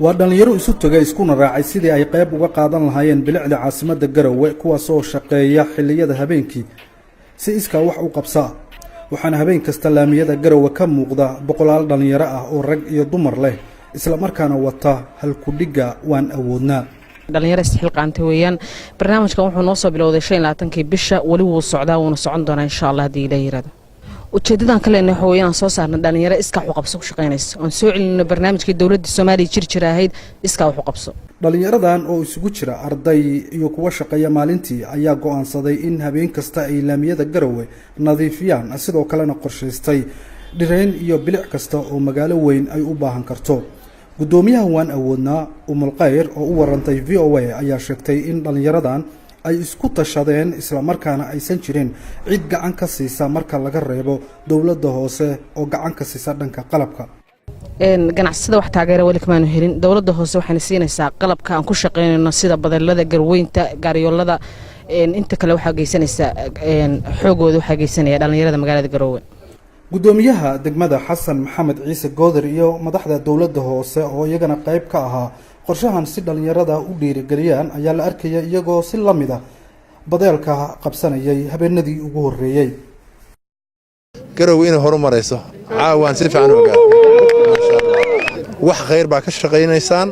waa dhalinyaro isu tagay iskuna raacay sidii ay qayb uga qaadan lahaayeen bilicda caasimadda Garowe kuwaas oo shaqeeya xilliyada habeenkii si iska wax u qabsa waxaana habeen kasta laamiyada Garowe ka muuqda boqolaal dhalinyaro ah oo rag iyo dumar leh isla markaana wata hal ku dhiga waan awoodnaa dhalinyaro isxilqaantay weeyaan barnaamijkan wuxuu noo soo bilowday 25 bisha wali wuu socdaa wuuna socon doonaa insha Allah hadii Ilaahay yiraahdo ujeedadan kale ee hooyaan soo saarna dhalinyaro iska wax u qabso ku shaqeynaysa oo soo celinayna barnaamijkii dawladda Soomaaliya jirjiraahayd iska wax u qabso dhalinyaradan oo isugu jira arday iyo kuwa shaqeeya maalintii ayaa go'aansaday in habeen kasta ay laamiyada Garowe nadiifiyaan sidoo kalena qorshaystay dhireen iyo bilic kasta oo magaalo weyn ay u baahan karto gudoomiyaha waan awoodnaa Umulqayr oo u warantay VOA ayaa sheegtay in dhalinyaradan ay isku tashadeen isla markaana aysan jirin cid gacan ka siisa marka laga reebo dawladda hoose oo gacan ka siisa dhanka qalabka ganacsiyada wax taageero wali kamaanu helin dawladda hoose waxay siinaysaa qalabka aan ku shaqeynayno sida badalada garweynta gaariyoolada inta kale waxa geysanaysa xoogooda waxa geysanaya dhalinyarada magaalada Garowe gudoomiyaha degmada Xasan Maxamed Ciise Goodir iyo madaxda dawladda hoose oo iyagana qayb ka ahaa qorshahan si dhalinyarada u dhiirigeliyaan ayaa la arkaya iyagoo si la mid ah badeelka qabsanayay habeenadii ugu horeeyay Garowe inay horumarayso caawaan si fiican u gaar wax khayr baa ka shaqeynaysaan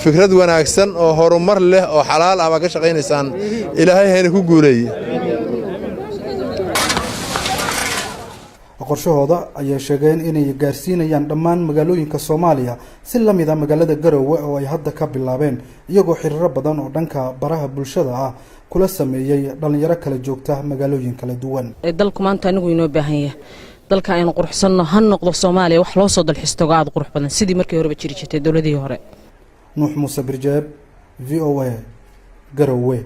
fikrad wanaagsan oo horumar leh oo xalaal ah baa ka shaqeynaysaan Ilaahay hayna ku guuleeyay qorshahooda ayaa sheegeen inay gaarsiinayaan dhammaan magaalooyinka Soomaaliya si la mid ah magaalada Garowe oo ay hadda ka bilaabeen iyagoo xiriir badan oo dhanka baraha bulshada ah kula sameeyay dhalinyaro kala joogta magaalooyin kala duwan dalku maanta anigu inoo baahan yahay dalka aynu quruxsanno han noqdo Soomaaliya wax loo soo dalxiisto aad qurux badan sidii markii hore jiri jirtay dawladii hore Nuux Muuse Birjeeb VOA Garowe